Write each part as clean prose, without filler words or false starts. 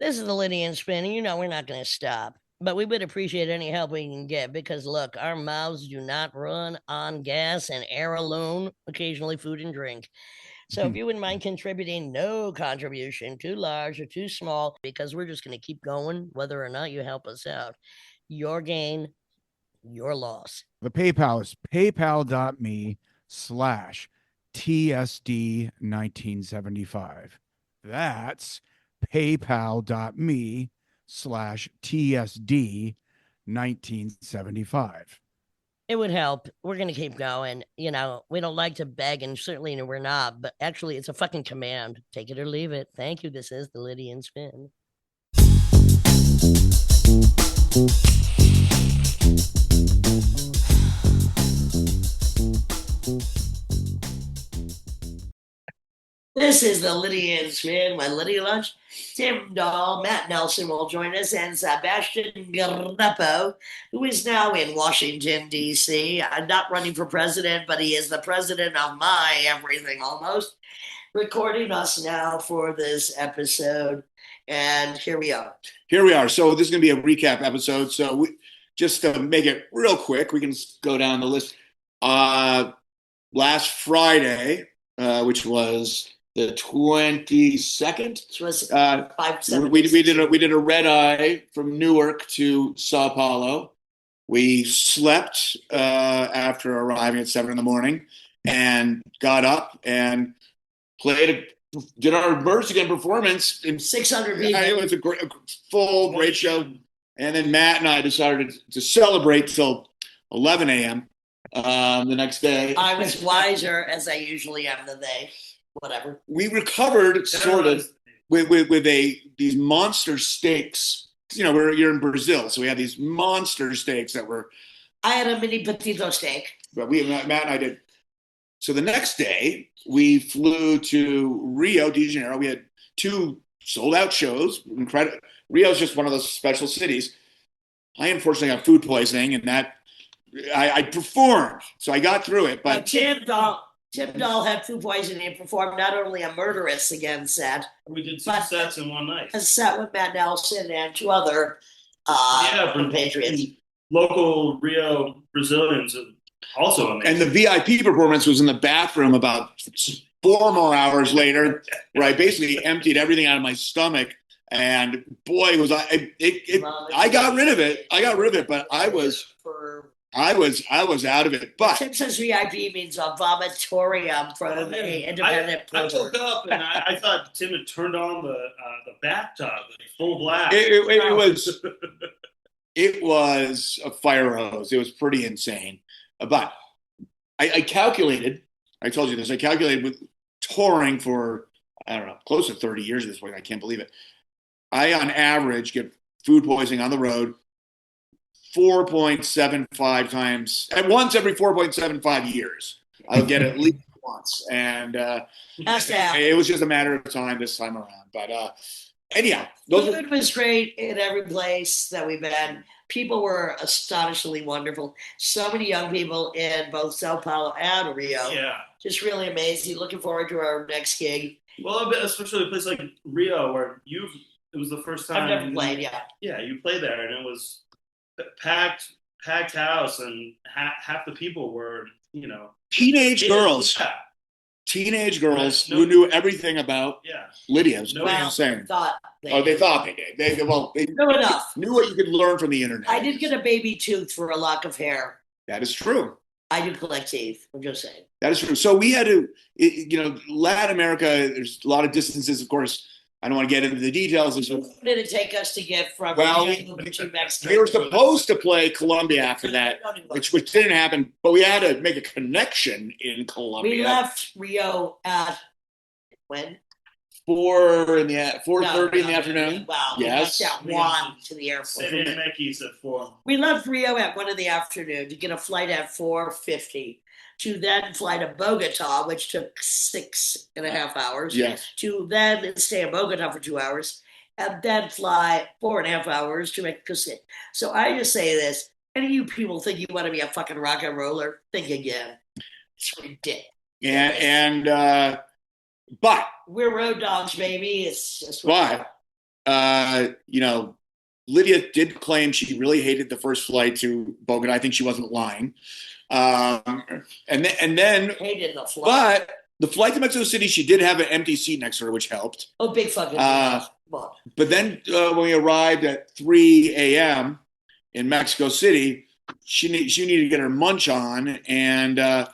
This is the Lydian spin, and we're not going to stop. But we would appreciate any help we can get because, look, our mouths do not run on gas and air alone, occasionally food and drink. So if you wouldn't mind contributing, no contribution, too large or too small, because we're just going to keep going whether or not you help us out. Your gain, your loss. The PayPal is paypal.me/TSD1975. That's paypal.me/TSD1975. It would help. We're going to keep going. We don't like to beg, and certainly we're not, but actually, it's a fucking command. Take it or leave it. Thank you. This is the Lydian Spin. This is the Lydian Spin, my Lydia lunch. Tim Dahl, Matt Nelson will join us, and Sebastian Greppo, who is now in Washington, D.C. I'm not running for president, but he is the president of my everything almost. Recording us now for this episode, and here we are. So this is going to be a recap episode. So just to make it real quick, we can go down the list. Last Friday, which was the 22nd. Which was we did a red eye from Newark to Sao Paulo. We slept after arriving at 7 a.m. and got up and did our Birds Again performance in 600 people. It was a great show. And then Matt and I decided to celebrate till 11 a.m. The next day. I was wiser, as I usually am, than they. Whatever. We recovered sort of with these monster steaks. You're in Brazil, so we had these monster steaks that were. I had a mini petito steak. But Matt and I did. So the next day we flew to Rio de Janeiro. We had 2 sold out shows. Incredible. Rio is just one of those special cities. I unfortunately got food poisoning, and that I performed, so I got through it. But Tim Dahl had food poisoning and performed not only a Murderous Again set. We did 2 sets in one night. A set with Matt Nelson and 2 other compatriots. Local Rio Brazilians also amazing. And the VIP performance was in the bathroom about 4 more hours later, where I basically emptied everything out of my stomach. And boy, I got rid of it. But I was out of it. But Tim says VIP means a vomitorium from the independent. I woke up and I thought Tim had turned on the bathtub full blast. It was a fire hose. It was pretty insane. But I calculated. I told you this. I calculated with touring for close to 30 years at this point. I can't believe it. I on average get food poisoning on the road 4.75 times at once every 4.75 years. I'll get it at least once. And it was just a matter of time this time around. But anyhow, food was great in every place that we've been. People were astonishingly wonderful. So many young people in both Sao Paulo and Rio. Yeah. Just really amazing. Looking forward to our next gig. Well, especially a place like Rio where it was the first time. I've never played, yeah. Yeah, you played there and it was packed house, and half the people were, teenage girls. Yeah. Teenage girls who knew everything about Lydia. They thought they did. They knew enough. Knew what you could learn from the internet. I did get a baby tooth for a lock of hair. That is true. I do collect teeth. I'm just saying. That is true. So we had to, Latin America, there's a lot of distances, of course. I don't want to get into the details. What did it take us to get from to Mexico? We were supposed to play Colombia after that, which didn't happen, but we had to make a connection in Colombia. We left Rio at when? 4:30 in the afternoon. Wow. Yes. We left at 1 to the airport. St. Mickey's at 4. We left Rio at 1 in the afternoon to get a flight at 4:50. To then fly to Bogota, which took 6.5 hours. Yes. To then stay in Bogota for 2 hours, and then fly 4.5 hours to Mexico City. So I just say this: any of you people think you want to be a fucking rock and roller, think again. It's ridiculous. But we're road dogs, baby. It's just but you know, Lydia did claim she really hated the first flight to Bogan. I think she wasn't lying. And then Hated the flight. but the flight to Mexico City, she did have an empty seat next to her, which helped. Oh, big fucking But then when we arrived at 3 a.m. in Mexico City, she needed to get her munch on, and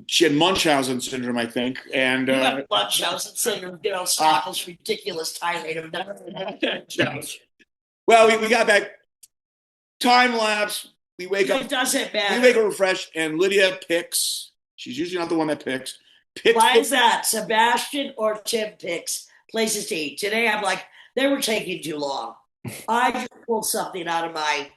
she had Munchausen syndrome, I think. And you got Munchausen syndrome, you know, stop this ridiculous tirade of well, we got back, time lapse. We wake up. It doesn't matter. We wake up refreshed, and Lydia picks. She's usually not the one that picks. Why is that? Sebastian or Tim picks places to eat. Today I'm like, they were taking too long. I just pulled something out of my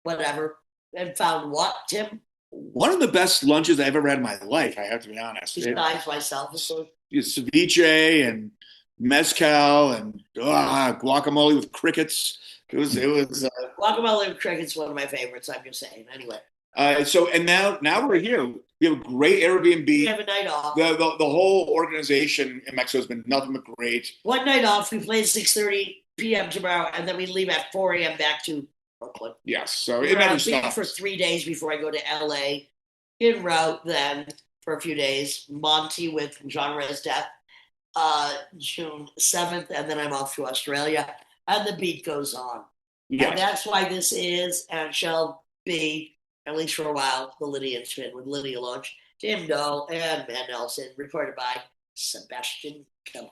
whatever and found what, Tim? One of the best lunches I've ever had in my life, I have to be honest. Besides myself. Ceviche and mezcal and guacamole with crickets. It was guacamole with crickets, one of my favorites, I'm just saying. Anyway. And now we're here. We have a great Airbnb. We have a night off. The whole organization in Mexico has been nothing but great. One night off. We play at 6:30 p.m. tomorrow, and then we leave at 4 a.m. back to Brooklyn. Yes, so it never stops. For 3 days before I go to LA. En route then for a few days. Monty with Genre's Death, June 7th, and then I'm off to Australia. And the beat goes on. Yes. And that's why this is and shall be, at least for a while, the Lydian Spin with Lydia Lunch, Tim Dahl, and Matt Nelson, recorded by Sebastian Kelly.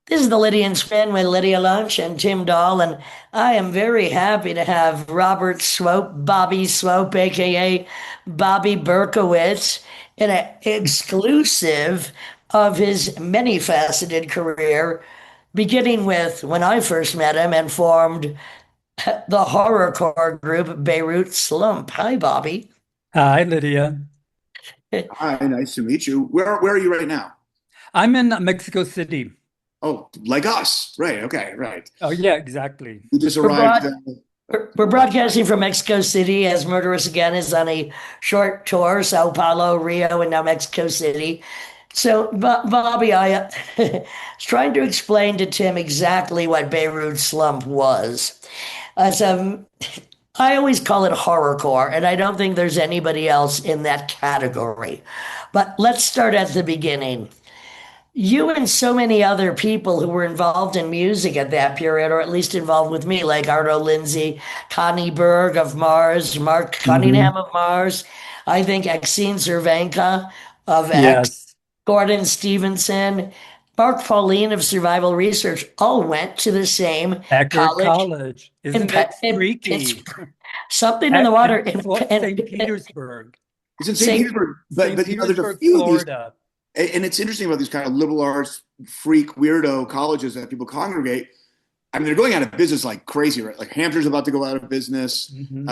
This is the Lydian Spin with Lydia Lunch and Tim Dahl, and I am very happy to have Robert Swope, Bobby Swope, aka Bobby Berkowitz, in an exclusive of his many-faceted career, beginning with when I first met him and formed the horrorcore group Beirut Slump. Hi, Bobby. Hi, Lydia. Hi, nice to meet you. Where are you right now? I'm in Mexico City. Oh, like us. Right. Okay. Right. Oh, yeah, exactly. We just arrived. We're broadcasting from Mexico City as Murderous Again is on a short tour, Sao Paulo, Rio, and now Mexico City. So, Bobby, I was trying to explain to Tim exactly what Beirut Slump was. I always call it horrorcore, and I don't think there's anybody else in that category. But let's start at the beginning. You and so many other people who were involved in music at that period, or at least involved with me, like Arto Lindsay, Connie Burg of Mars, Mark Cunningham of Mars, I think Exene Cervenka of X, Gordon Stevenson, Mark Pauline of Survival Research, all went to the same Eckerd College. Isn't that freaky? Something in the water. St. Petersburg. It's in St. Petersburg, but you know, there's a few Florida. And it's interesting about these kind of liberal arts freak weirdo colleges that people congregate. I mean, they're going out of business like crazy, right? Like Hampshire's about to go out of business. You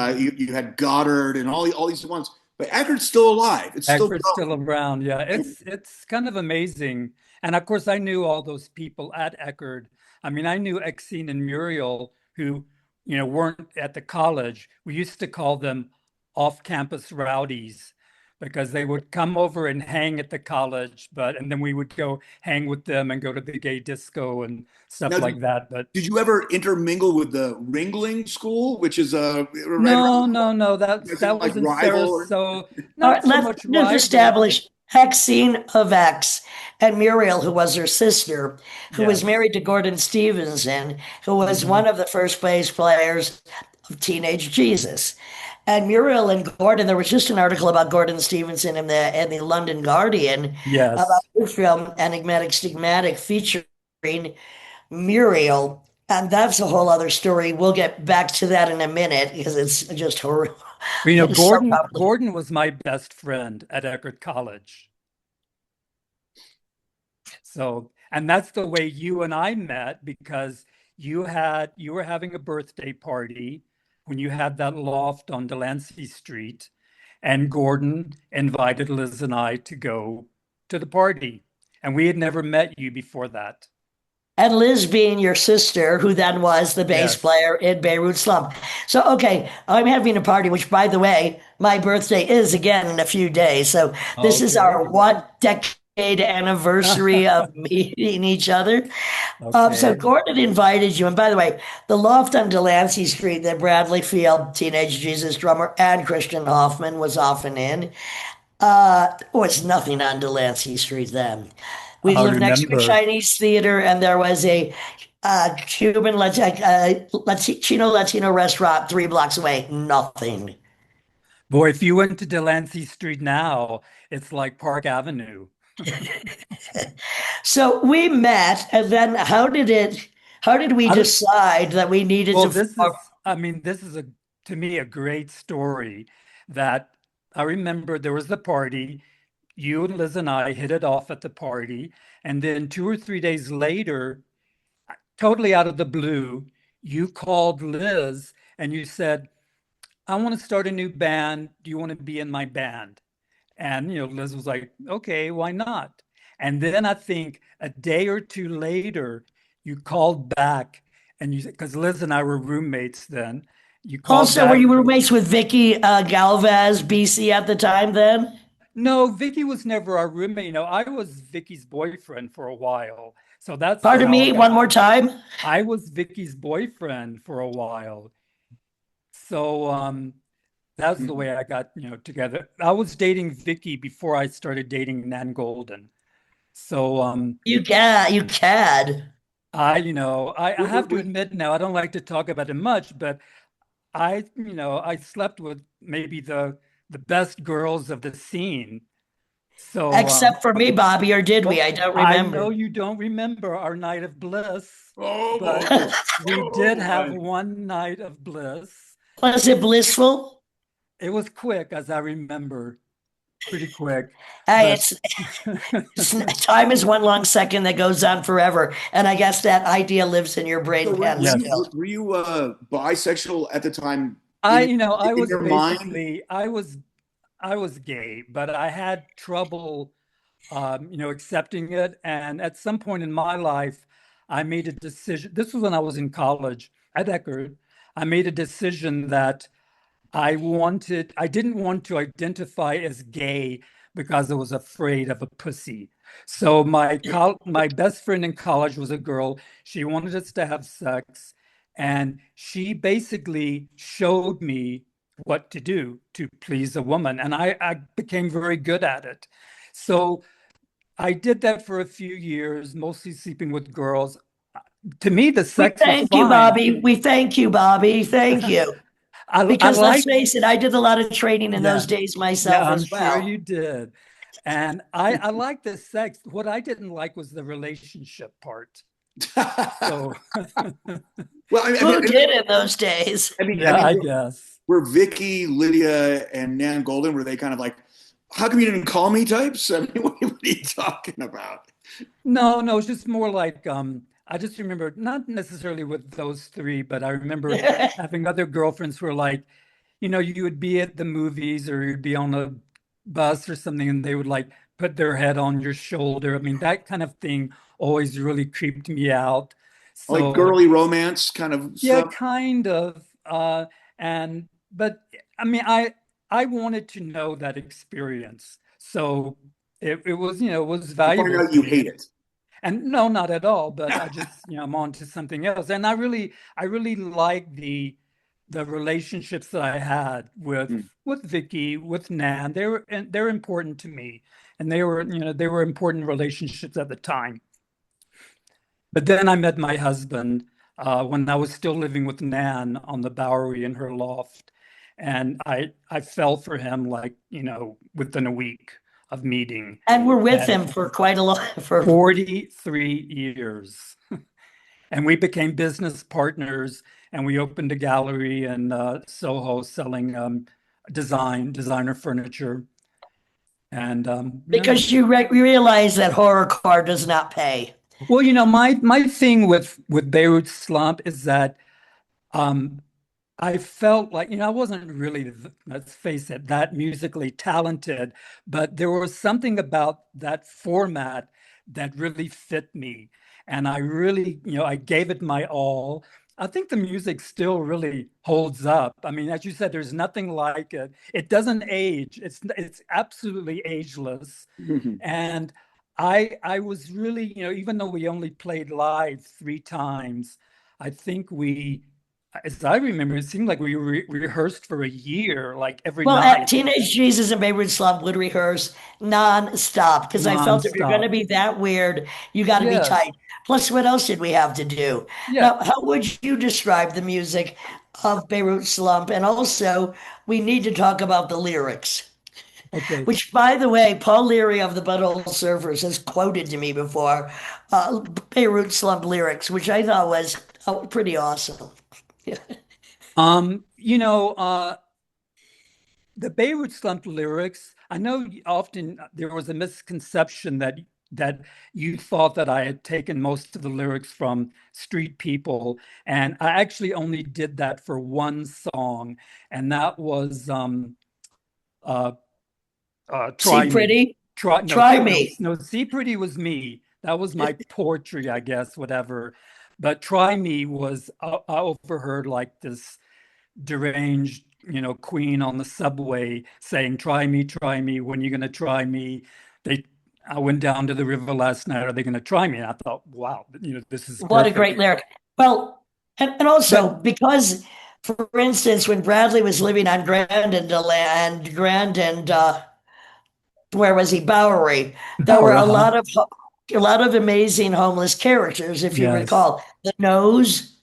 had Goddard and all these ones, but Eckerd's still alive. Eckerd's still around. Yeah, it's kind of amazing. And of course, I knew all those people at Eckerd. I mean, I knew Exene and Muriel, who weren't at the college. We used to call them off-campus rowdies, because they would come over and hang at the college, and then we would go hang with them and go to the gay disco and stuff like that. But did you ever intermingle with the Ringling School, which is no, that was in Sarasota. Let's establish Exene of X and Muriel, who was her sister, who was married to Gordon Stevenson, who was one of the first bass players of Teenage Jesus. And Muriel and Gordon, there was just an article about Gordon Stevenson in the London Guardian about his film Enigmatic Stigmatic featuring Muriel. And that's a whole other story. We'll get back to that in a minute because it's just horrible. Gordon was my best friend at Eckerd College. So, and that's the way you and I met, because you were having a birthday party when you had that loft on Delancey Street, and Gordon invited Liz and I to go to the party. And we had never met you before that. And Liz being your sister, who then was the bass Yes. player in Beirut Slump. So, okay, I'm having a party, which, by the way, my birthday is again in a few days. So, this is Okay. our 1 decade anniversary of meeting each other. So, Okay. Gordon invited you. And by the way, the loft on Delancey Street that Bradley Field, Teenage Jesus drummer, and Christian Hoffman was often in, was nothing on Delancey Street then. We I lived next to a remember. Chinese theater, and there was a Cuban Chino Latino restaurant 3 blocks away. Nothing. Boy, if you went to Delancey Street now, it's like Park Avenue. So we met, and then how did we I don't, decide that we needed well, to this is, I mean, this is to me, a great story that I remember there was the party. You and Liz and I hit it off at the party. And then 2 or 3 days later, totally out of the blue, you called Liz and you said, I want to start a new band. Do you want to be in my band? And, Liz was like, okay, why not? And then I think a day or two later, you called back and you said, because Liz and I were roommates then, you called also, were back. you roommates with Vicky Galvez, BC at the time then? No, Vicky was never our roommate. I was Vicky's boyfriend for a while. So that's Pardon how I me, got, one more time. I was Vicky's boyfriend for a while. So that's the way I got, together. I was dating Vicky before I started dating Nan Golden. So You cad. I have to admit now, I don't like to talk about it much, but I slept with maybe the best girls of the scene. So Except for me, Bobby, or did we? well, I don't I remember. know you don't remember our night of bliss, Oh, but oh, we oh, did have boy. one night of bliss. Was it blissful? It was quick, as I remember, pretty quick. Hey, But it's time is one long second that goes on forever, and I guess that idea lives in your brain So pen yes, still. were you bisexual at the time I, in you know, I in was your mind? basically, I was gay, but I had trouble, accepting it. And at some point in my life, I made a decision. This was when I was in college at Eckerd. I made a decision that I didn't want to identify as gay because I was afraid of a pussy. So my best friend in college was a girl. She wanted us to have sex, and she basically showed me what to do to please a woman, and I became very good at it. So I did that for a few years, mostly sleeping with girls. To me, the We sex was thank you, fine. Bobby. We thank you, Bobby. Thank you. I Because let's like, face it, I did a lot of training in those yeah. days Yeah, myself I'm as sure well. you did. And I like the sex. What I didn't like was the relationship part. So Well, Who did in those days? yeah, I guess. were Vicky, Lydia, and Nan Golden, were they kind of like, how come you didn't call me types? I mean, what are you talking about? No, it's just more like I just remember not necessarily with those three, but I remember having other girlfriends who were like, you would be at the movies or you'd be on a bus or something, and they would like put their head on your shoulder. I mean, that kind of thing always really creeped me out. Like So girly romance kind of yeah, stuff? kind of. And but I mean, I wanted to know that experience. So it was, it was To find valuable out to you me. hate it. And no, not at all, but I just, I'm on to something else. And I really like the relationships that I had with Vicky, with Nan. They're important to me. And they were important relationships at the time. But then I met my husband when I was still living with Nan on the Bowery in her loft. And I fell for him like, within a week of meeting. And we're with And him for quite a long for 43 years. And we became business partners, and we opened a gallery in Soho selling designer furniture. And because you realize that horrorcore does not pay. well, my thing with Beirut Slump is that um, I felt like, I wasn't really, let's face it, that musically talented, but there was something about that format that really fit me. and I really, I gave it my all. I think the music still really holds up. I mean, as you said, there's nothing like it. It doesn't age. It's absolutely ageless. And I was really, even though we only played live 3 times, I think as I remember, it seemed like we rehearsed for a year, like every Well, night, Teenage Jesus and Beirut Slump would rehearse nonstop because I felt if you're going nonstop. to be that weird, you got to be Yes, tight. Plus, what else did we have to do? yeah. Now, how would you describe the music of Beirut Slump? And also, we need to talk about the lyrics, Okay. which, by the way, Paul Leary of the Butthole Surfers has quoted to me before, Beirut Slump lyrics, which I thought was pretty awesome. Um, you know, uh, the Beirut Slump lyrics, I know often there was a misconception that you thought that I had taken most of the lyrics from Street People, and I actually only did that for one song, and that was uh See Try Me. Pretty, Try no Try no Me. no See Pretty was me. That was my poetry, I guess, whatever. But Try Me was I overheard like this deranged, queen on the subway saying, try me, when you gonna try me? They I went down to the river last night, are they gonna try me? And I thought, wow, this is What a perfect. great lyric. Well, and also But because, for instance, when Bradley was living on Grand and where was he, Bowery, there were Bauer, a lot of amazing homeless characters, if you yes. recall. The Nose,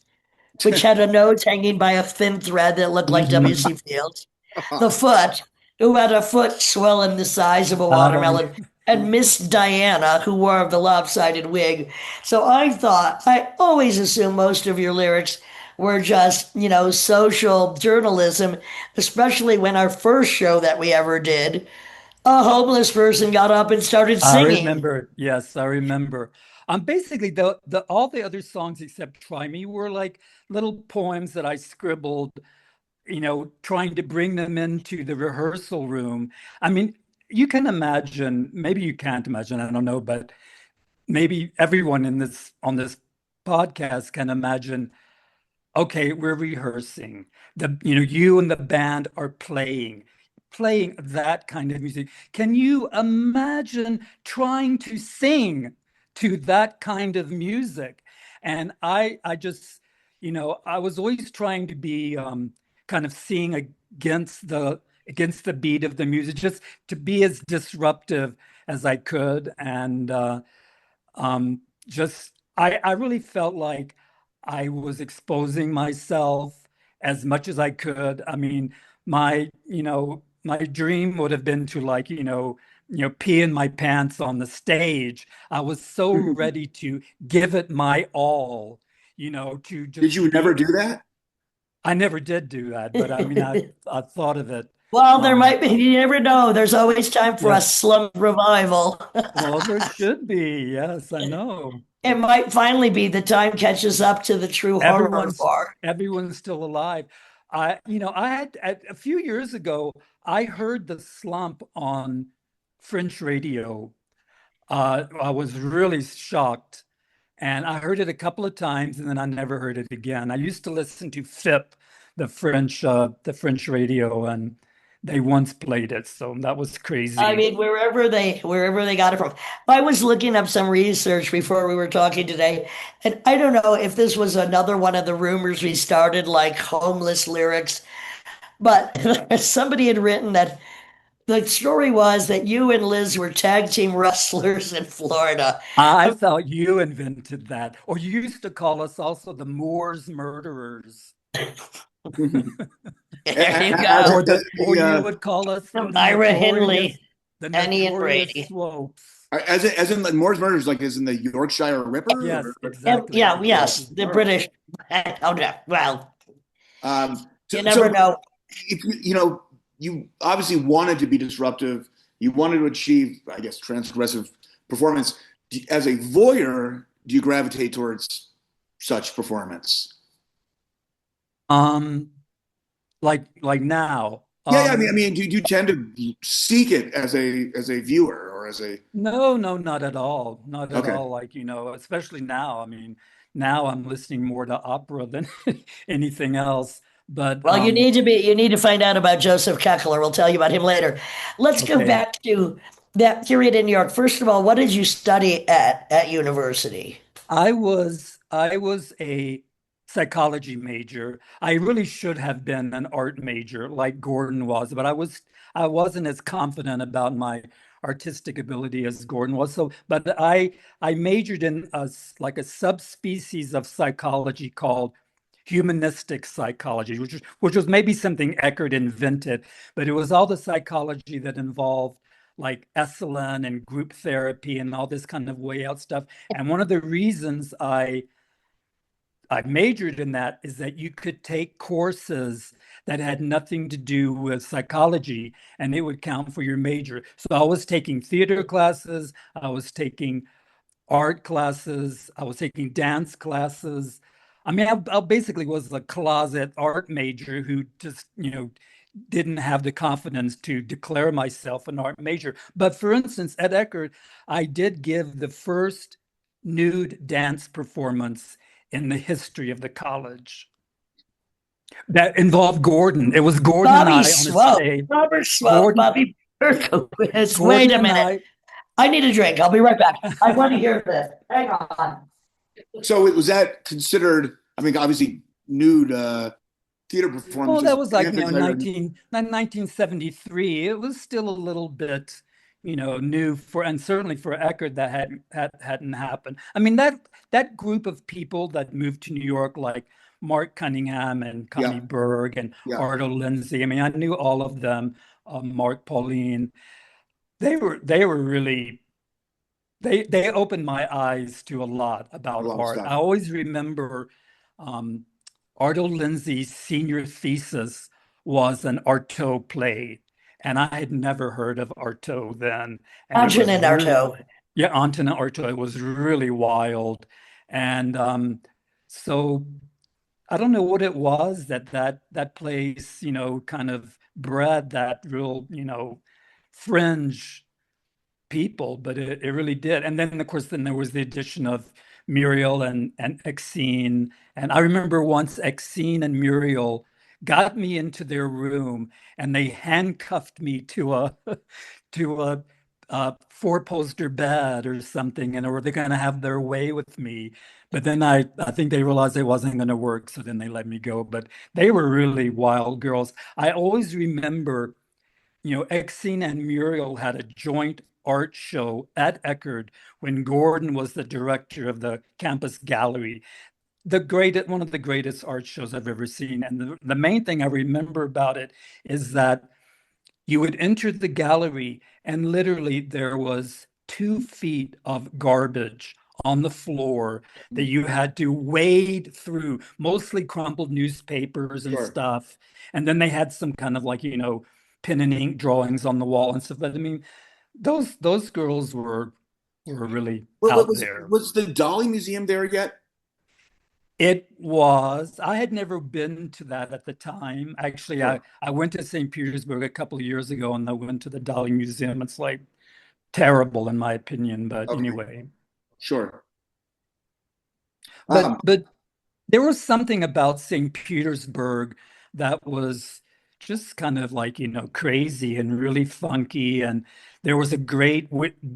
which had a nose hanging by a thin thread that looked like Mhm. W.C. Fields. The Foot, who had a foot swelling the size of a I don't watermelon, and Miss Diana, who wore the lopsided wig. So I always assumed most of your lyrics were just, social journalism, especially when our first show that we ever did, a homeless person got up and started I singing. remember. Yes, I remember. Basically the all the other songs except Try Me were like little poems that I scribbled, trying to bring them into the rehearsal room. I mean, you can imagine, maybe you can't imagine, I don't know, but maybe everyone on this podcast can imagine, okay, we're rehearsing. You and the band are playing that kind of music. Can you imagine trying to sing to that kind of music? And I just, I was always trying to be kind of sing against the beat of the music, just to be as disruptive as I could. And just I really felt like I was exposing myself as much as I could. I mean, my dream would have been to, like, pee in my pants on the stage. I was so ready to give it my all, to Did just you be. never do that? I never did do that, but I mean, I thought of it. Well, there Um, might be, you never know. There's always time for a yes. slum revival. Well, there should be. Yes, I know. It might finally be the time catches up to the true horror everyone's bar. everyone's still alive. I had a few years ago, I heard the slump on French radio. I was really shocked, and I heard it a couple of times, and then I never heard it again. I used to listen to FIP, the French radio, and they once played it, so that was I crazy. mean, wherever they got it from. I was looking up some research before we were talking today, and I don't know if this was another one of the rumors we started, like homeless lyrics, but somebody had written that the story was that you and Liz were tag team wrestlers in Florida. I thought you invented that, or you used to call us also the Moors murderers. There you As go. Or you the would call us Myra Hindley, the Penny and notorious Brady. Swopes. as in like Moore's Murders, like as in the Yorkshire Ripper, Yes, exactly, Yeah, yes, exactly. the British. Oh, no. Well, um, you so never know. if you obviously wanted to be disruptive, you wanted to achieve, I guess, transgressive performance. As a voyeur, do you gravitate towards such performance? Um, like now. Yeah, yeah. I mean, do you tend to seek it as a viewer or or as a? No, no, not at all. Not at Okay. all. Like, especially now. I mean, now I'm listening more to opera than anything else. But Well, you need to find out about Joseph Kekler. We'll tell you about him later. Let's go okay. back to that period in New York. First of all, what did you study at university? I was a psychology major. I really should have been an art major like Gordon was, but I wasn't as confident about my artistic ability as Gordon was. So, but I majored in like a subspecies of psychology called humanistic psychology, which was maybe something Eckerd invented, but it was all the psychology that involved like Esalen and group therapy and all this kind of way out stuff. And one of the reasons I majored in that is that you could take courses that had nothing to do with psychology and it would count for your major. So I was taking theater classes, I was taking art classes, I was taking dance classes. I mean, I basically was a closet art major who just, didn't have the confidence to declare myself an art major. But for instance, at Eckerd, I did give the first nude dance performance in the history of the college that involved Gordon. It was Gordon and Bobby I on a Swope. stage. Robert Swope. Gordon, Bobby Berkowitz. Wait Gordon a and minute. I need a drink. I'll be right back. I want to hear this. Hang on. So was that considered? I mean, obviously nude theater Well, performances. that was like, 1973. It was still a little bit, new and certainly for Eckerd that hadn't happened. I mean, that group of people that moved to New York, like Mark Cunningham and Connie Yeah. Burg and Yeah. Arto Lindsay. I mean, I knew all of them. Mark Pauline. They were really they opened my eyes to a lot about A lot of art. stuff. I always remember Arto Lindsay's senior thesis was an Arto play, and I had never heard of Arto then. And it Antonin was really, Arto. yeah, Antonin Arto. It was really wild, and so I don't know what it was that place, kind of bred that real, fringe people, but it really did. And then, of course, then there was the addition of Muriel and Exene. And I remember once Exene and Muriel got me into their room and they handcuffed me to a to a four-poster bed or something, and or they're going to have their way with me. But then I think they realized it wasn't going to work, so then they let me go. But they were really wild girls. I always remember, Exene and Muriel had a joint art show at Eckerd when Gordon was the director of the campus gallery. One of the greatest art shows I've ever seen. And the main thing I remember about it is that you would enter the gallery and literally there was 2 feet of garbage on the floor that you had to wade through, mostly crumpled newspapers and Sure. stuff. And then they had some kind of like, pen and ink drawings on the wall and stuff. But I mean, those girls were really out there. Was the Dolly Museum there yet? It was. I had never been to that at the time. Actually, Sure. I went to St. Petersburg a couple of years ago and I went to the Dolly Museum. It's like terrible in my opinion, but Okay. anyway. Sure. But there was something about St. Petersburg that was just kind of like, crazy and really funky. And there was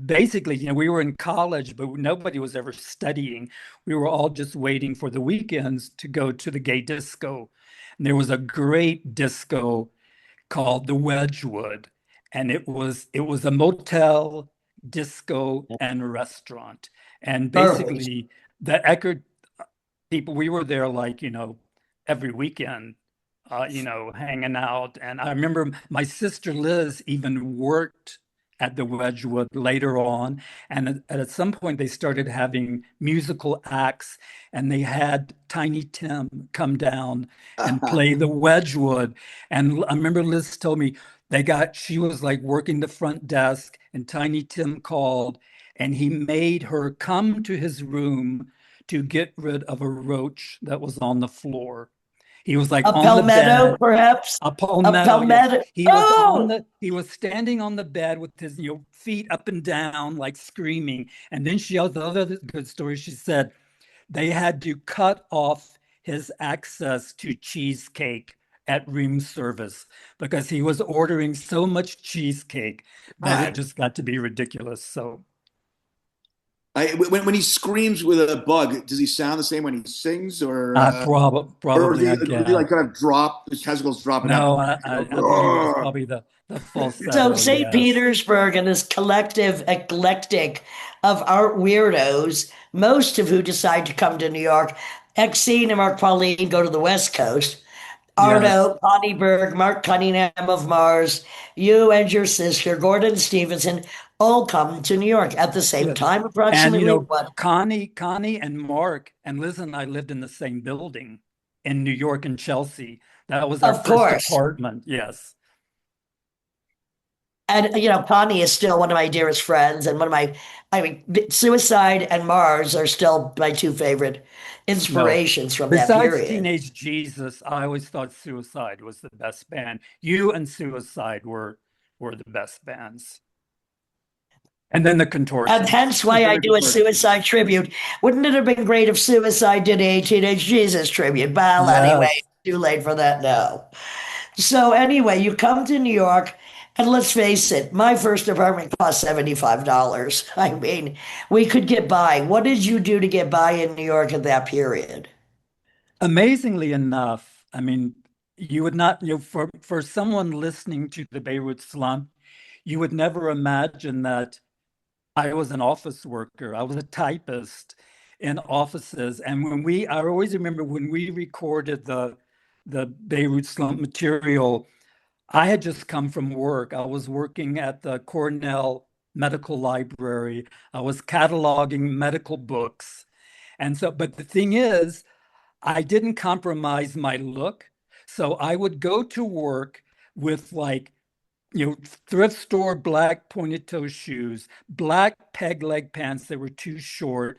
basically, we were in college, but nobody was ever studying. We were all just waiting for the weekends to go to the gay disco. And there was a great disco called the Wedgwood. And it was a motel, disco, and restaurant. And basically the Eckerd people, we were there like, every weekend, hanging out. And I remember my sister Liz even worked at the Wedgwood later on. And at some point, they started having musical acts, and they had Tiny Tim come down and play the Wedgwood. And I remember Liz told me she was like working the front desk, and Tiny Tim called, and he made her come to his room to get rid of a roach that was on the floor. He was like A on the palmetto, bed. perhaps? A A palmetto, yes. palmetto. He was standing on the bed with his, feet up and down, like screaming. And then she also, the other good story, she said they had to cut off his access to cheesecake at room service because he was ordering so much cheesecake that it God. just got to be ridiculous. So When he screams with a bug, does he sound the same when he sings, or probably, I does he guess. like kind of drop his testicles dropping out? No, I think it was probably the So falsetto, St. yes. Petersburg and this collective eclectic of art weirdos, most of who decide to come to New York, Exene and Mark Pauline go to the West Coast. Yes. Arto, Connie Burg, Mark Cunningham of Mars, you and your sister, Gordon Stevenson, all come to New York at the same Yeah. time, And approximately. What? Connie and Mark and Liz and I lived in the same building in New York and Chelsea. That was our Of first course. apartment. Yes. And, Connie is still one of my dearest friends. And Suicide and Mars are still my two favorite No. inspirations from that Besides period. Teenage Jesus, I always thought Suicide was the best band. You and Suicide were the best bands. And then the Contortions. And hence why I do a Suicide tribute. Wouldn't it have been great if Suicide did a Teenage Jesus tribute? Well, anyway, Yes. too late for that now. So anyway, you come to New York, and let's face it, my first apartment cost $75. I mean, we could get by. What did you do to get by in New York at that period? Amazingly enough, I mean, you would not, for someone listening to the Beirut Slump, you would never imagine that I was an office worker. I was a typist in offices. And I always remember when we recorded the Beirut Slump material, I had just come from work. I was working at the Cornell Medical Library. I was cataloging medical books. And so, but the thing is, I didn't compromise my look. So I would go to work with thrift store black pointed toe shoes, black peg leg pants that were too short,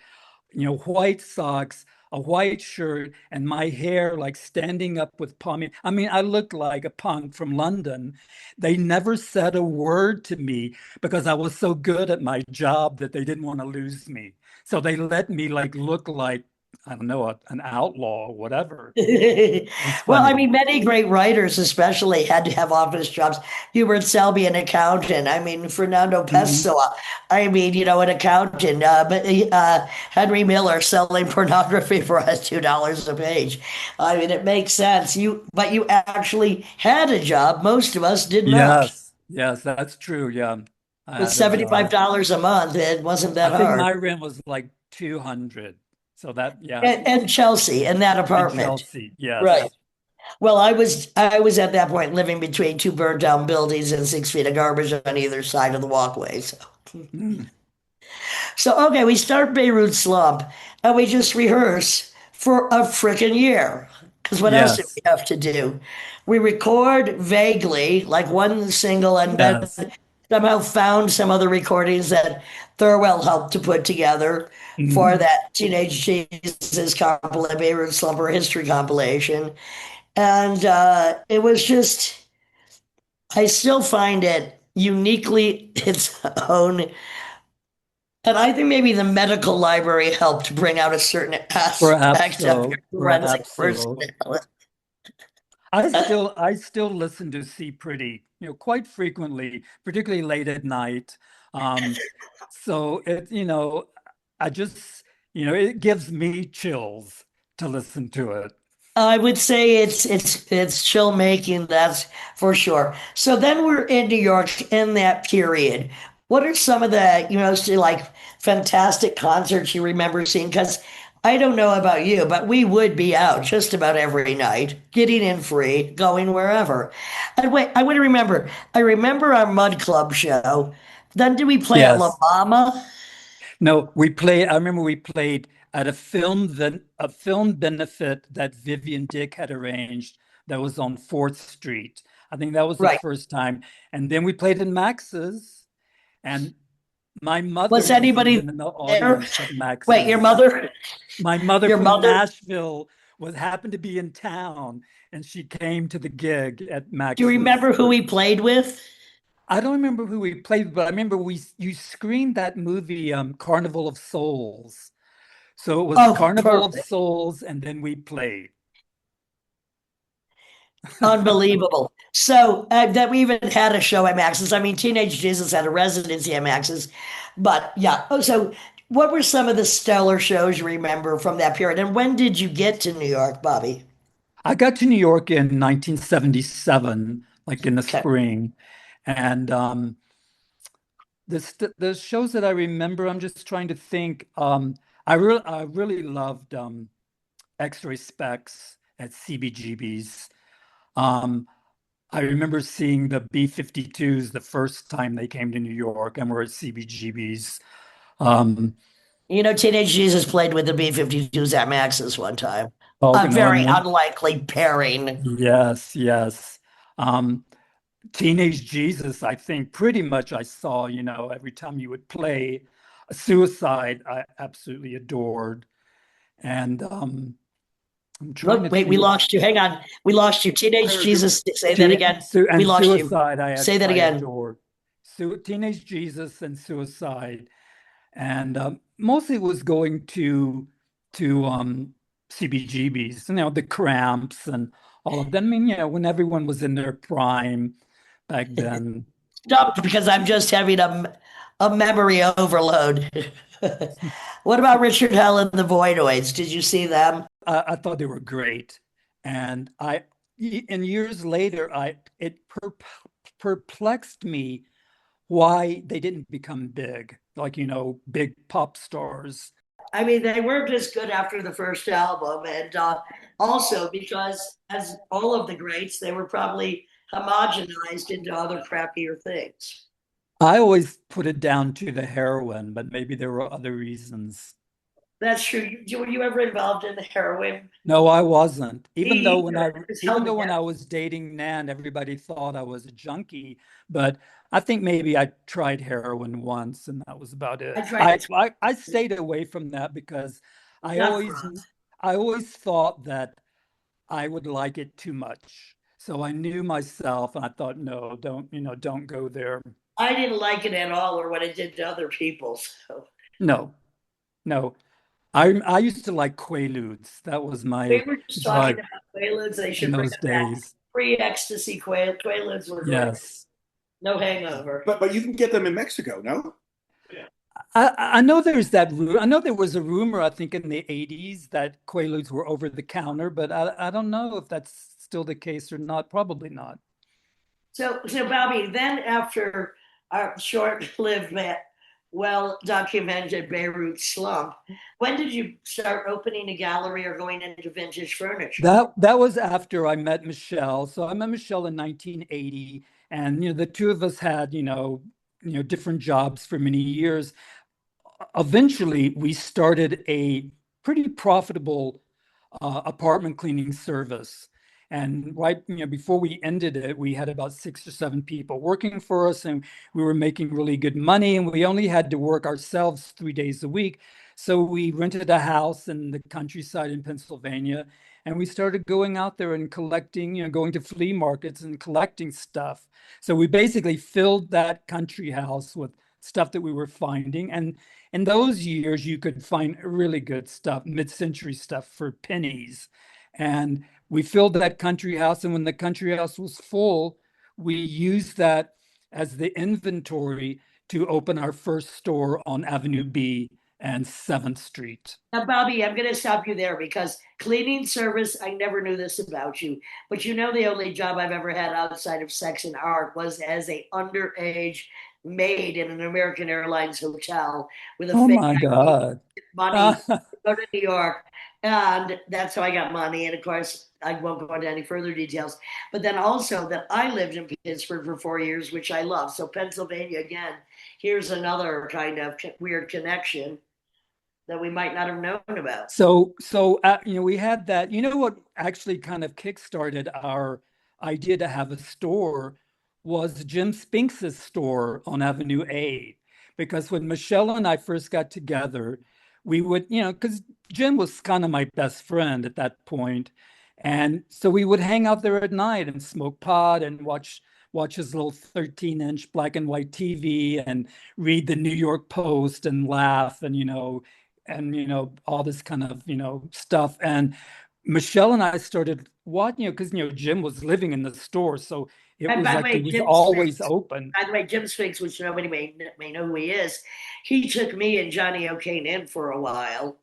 white socks, a white shirt, and my hair like standing up with pomade. I mean, I looked like a punk from London. They never said a word to me because I was so good at my job that they didn't want to lose me. So they let me look like, I don't know, an outlaw or whatever. Well, I mean, many great writers, especially, had to have office jobs. Hubert Selby, an accountant. I mean, Fernando Pessoa. I mean, an accountant. Henry Miller selling pornography for us $2 a page. I mean, it makes sense. But you actually had a job. Most of us did not. Yes, that's true. Yeah, I With had a job. $75 a month, it wasn't that I think hard. my rent was like 200. So that, yeah. And Chelsea, in that apartment. Chelsea, yes. Right. Well, I was at that point living between two burned down buildings and 6 feet of garbage on either side of the walkway. So okay, we start Beirut Slump and we just rehearse for a freaking year. Because what else do we have to do? We record vaguely, like one single, and then somehow found some other recordings that Thurwell helped to put together for that Teenage Jesus compilation, Beirut Slump history compilation. And it was just, I still find it uniquely its own. And I think maybe the medical library helped bring out a certain aspect of your forensic personality. I still listen to See Pretty, quite frequently, particularly late at night. So it, I just, it gives me chills to listen to it. I would say it's chill making, that's for sure. So then we're in New York in that period. What are some of the fantastic concerts you remember seeing? Because I don't know about you, but we would be out just about every night, getting in free, going wherever. And wait, I would remember. I remember our Mud Club show. Then did we play at La Mama? No, I remember we played at a film benefit that Vivienne Dick had arranged that was on 4th Street. I think that was the first time. And then we played in Max's, and my mother was anybody in the audience at Max's. Wait, your mother? My mother from Nashville happened to be in town, and she came to the gig at Max's. Do you remember who we played with? I don't remember who we played with, but I remember you screened that movie, Carnival of Souls. So it was Oh, Carnival of perfect. Souls, and then we played. Unbelievable. So that we even had a show at Max's. I mean, Teenage Jesus had a residency at Max's, but yeah. Oh, so what were some of the stellar shows you remember from that period? And when did you get to New York, Bobby? I got to New York in 1977, like in the Okay. spring, and the shows that I remember, I'm just trying to think. I really loved X-ray specs at CBGB's. I remember seeing the B-52s the first time they came to New York and were at CBGB's. You know, Teenage Jesus played with the B-52s at Max's one time. Oh, A no, very unlikely pairing. yes, yes. Teenage Jesus, I think pretty much I saw, every time you would play. Suicide, I absolutely adored. And I'm trying Look, to wait, we think. lost you. Hang on. We lost you. Teenage Jesus, say that again. And We lost you. Suicide, Say that I again. adored. Teenage Jesus and Suicide. And mostly it was going to CBGB's, the Cramps and all of them. I mean, when everyone was in their prime back then. Stop, because I'm just having a memory overload. What about Richard Hell and the Voidoids? Did you see them? I thought they were great, and years later, it perplexed me why they didn't become big, like big pop stars. I mean, they weren't as good after the first album, and also because, as all of the greats, they were probably homogenized into other crappier things. I always put it down to the heroin, but maybe there were other reasons. That's true. Were you ever involved in the heroin? No, I wasn't. Even though when either. I was dating Nan, everybody thought I was a junkie. But I think maybe I tried heroin once, and that was about it. I stayed away from that because I always thought that I would like it too much. So I knew myself, and I thought, no, don't go there. I didn't like it at all, or what it did to other people. So No. I used to like Quaaludes. That was my we were just talking drug about Quaaludes. They should in bring those them back. days. Free ecstasy Quaaludes were great. Yes. No hangover. But you can get them in Mexico, no? I know there's that. I know there was a rumor, I think, in the 80s that Quaaludes were over the counter, but I don't know if that's still the case or not. Probably not. So Bobby, then after our short-lived, well-documented Beirut Slump, when did you start opening a gallery or going into vintage furniture? That was after I met Michelle. So I met Michelle in 1980, and the two of us had different jobs for many years. Eventually, we started a pretty profitable apartment cleaning service. And right, before we ended it, we had about 6 or 7 people working for us, and we were making really good money, and we only had to work ourselves 3 days a week. So we rented a house in the countryside in Pennsylvania, and we started going out there and collecting, going to flea markets and collecting stuff. So we basically filled that country house with stuff that we were finding. And in those years, you could find really good stuff, mid-century stuff for pennies. And we filled that country house, and when the country house was full, we used that as the inventory to open our first store on Avenue B and 7th Street. Now, Bobby, I'm going to stop you there because cleaning service, I never knew this about you, but the only job I've ever had outside of sex and art was as a underage maid in an American Airlines hotel with a fake my God. money to go to New York. And that's how I got money. And of course, I won't go into any further details. But then also that I lived in Pittsburgh for 4 years, which I love. So Pennsylvania, again, here's another kind of weird connection that we might not have known about. So we had that. What actually kind of kickstarted our idea to have a store was Jim Spinks's store on Avenue A. Because when Michelle and I first got together, we would, because Jim was kind of my best friend at that point. And so we would hang out there at night and smoke pot and watch his little 13-inch black and white TV and read the New York Post and laugh and all this kind of stuff. And Michelle and I started watching, because Jim was living in the store, so it And was by the like way, it was Jim always Spinks, open. by the way, Jim Spinks, which nobody may know who he is, he took me and Johnny O'Kane in for a while.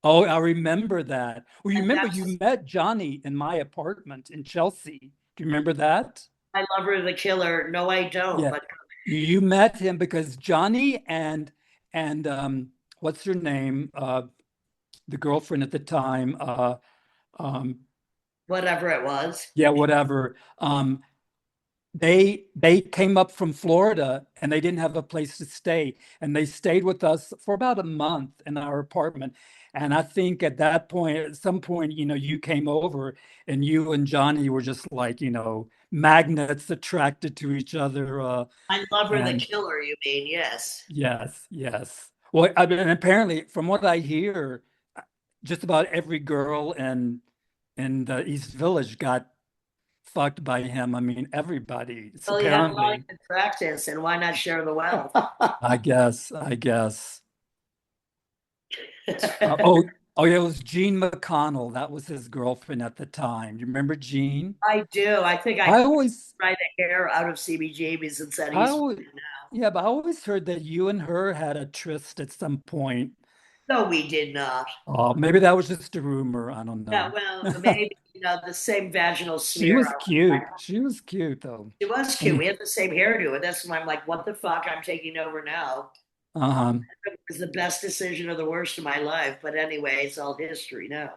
Oh, I remember that. Well, you And remember that's you met Johnny in my apartment in Chelsea. Do you remember that? I Lover the Killer. No, I don't. Yeah. But You met him because Johnny and what's her name? The girlfriend at the time. Um, whatever it was. yeah, whatever. They came up from Florida and they didn't have a place to stay, and they stayed with us for about a month in our apartment. And I think at that point, at some point, you came over and you and Johnny were just like, magnets attracted to each other. I Lover the And Killer, you mean? Yes. yes, yes. Well, I mean, apparently, from what I hear, just about every girl in the East Village got fucked by him. I mean, everybody. It's Well, you have a lot of apparently, good practice, and why not share the wealth? I guess. Oh, yeah, it was Jean McConnell. That was his girlfriend at the time. Do you remember Jean? I do. I think I I always, tried the hair out of CBGB's and said I he's always, yeah, but I always heard that you and her had a tryst at some point. no, we did not. Oh, maybe that was just a rumor. I don't Yeah, know. well, maybe the same vaginal She smear. was cute. She was cute though. It was cute. And We had the same hairdo, and that's why I'm like, what the fuck? I'm taking over now. uh-huh. It was the best decision or the worst of my life. But anyway, it's all history now.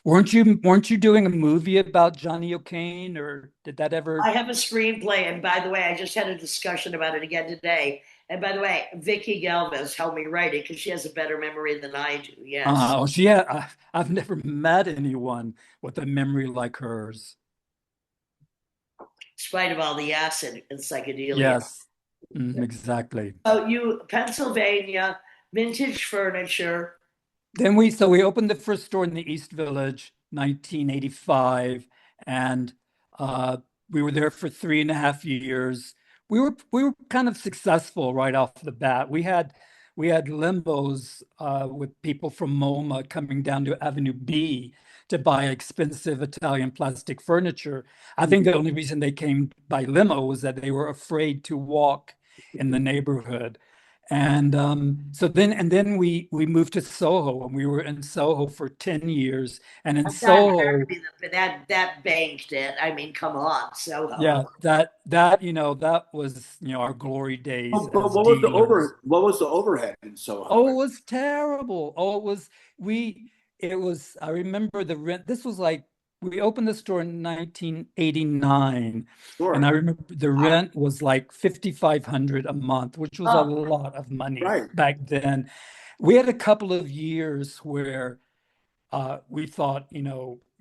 Weren't you doing a movie about Johnny O'Kane, or did that I ever? have a screenplay, and by the way, I just had a discussion about it again today. And by the way, Vicky Galvez helped me write it because she has a better memory than I do. Yes, Oh, yeah. I've never met anyone with a memory like hers. in spite of all the acid and psychedelia. Yes, exactly. So you, Pennsylvania, vintage furniture. So we opened the first store in the East Village, 1985, and uh, we were there for 3.5 years. We were kind of successful right off the bat. We had limos with people from MoMA coming down to Avenue B to buy expensive Italian plastic furniture. I think the only reason they came by limo was that they were afraid to walk in the neighborhood. And then we moved to Soho, and we were in Soho for 10 years. And in That had to Soho, be that banked it. I mean, come on, yeah, Soho. that was, our glory days But as dealers. what was the overhead in Soho? Oh, it was terrible. Oh, I remember the rent. This was like, we opened the store in 1989, and I Sure. remember the rent was like 5,500 a month, which was a Oh, lot of money Right. back then. We had a couple of years where we thought,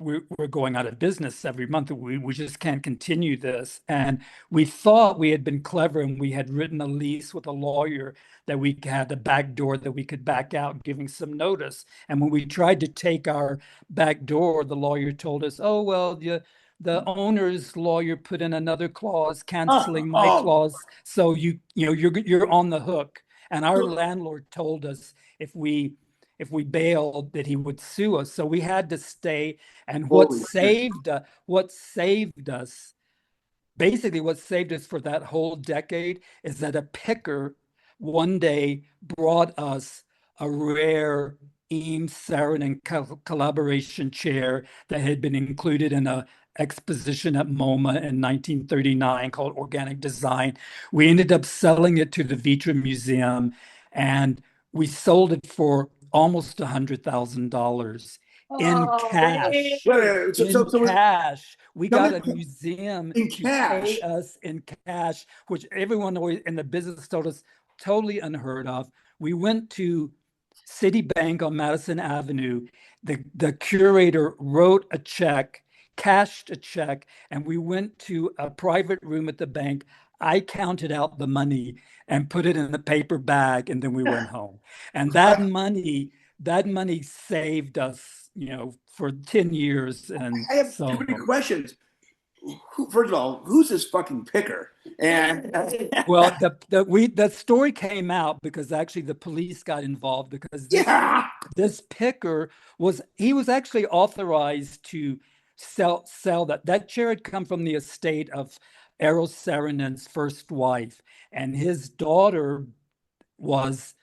we're going out of business every month. We just can't continue this. And we thought we had been clever, and we had written a lease with a lawyer that we had a back door that we could back out, giving some notice. And when we tried to take our back door, the lawyer told us, oh, well, the owner's lawyer put in another clause Oh, canceling my oh, clause. So you're on the hook. And our landlord told us if we bailed that he would sue us. So we had to stay. And holy shit. basically what saved us for that whole decade is that a picker one day brought us a rare Eames Saarinen collaboration chair that had been included in a exposition at MoMA in 1939 called Organic Design. We ended up selling it to the Vitra Museum, and we sold it for almost $100,000 in oh, cash. Wait, so Cash. We tell got me a museum in to cash. pay us in cash, which everyone always in the business told us totally unheard of. We went to Citibank on Madison Avenue. The curator wrote a check, cashed a check, and we went to a private room at the bank. I counted out the money and put it in the paper bag, and then we went home. And that money saved us, for 10 years. And I have so too many questions. First of all, who's this fucking picker? And well, the story came out because actually the police got involved because this picker was actually authorized to sell that chair had come from the estate of Eros Saarinen first wife, and his daughter was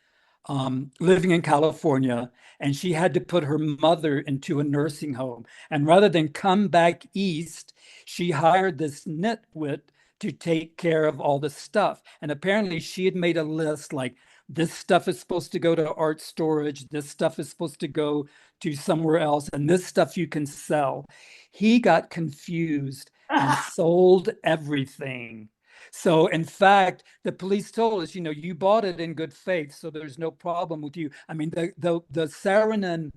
living in California, and she had to put her mother into a nursing home. And rather than come back east, she hired this nitwit to take care of all the stuff. And apparently she had made a list like, this stuff is supposed to go to art storage, this stuff is supposed to go to somewhere else, and this stuff you can sell. He got confused and sold everything. So in fact, the police told us, you bought it in good faith, so there's no problem with you. I mean, the Saarinen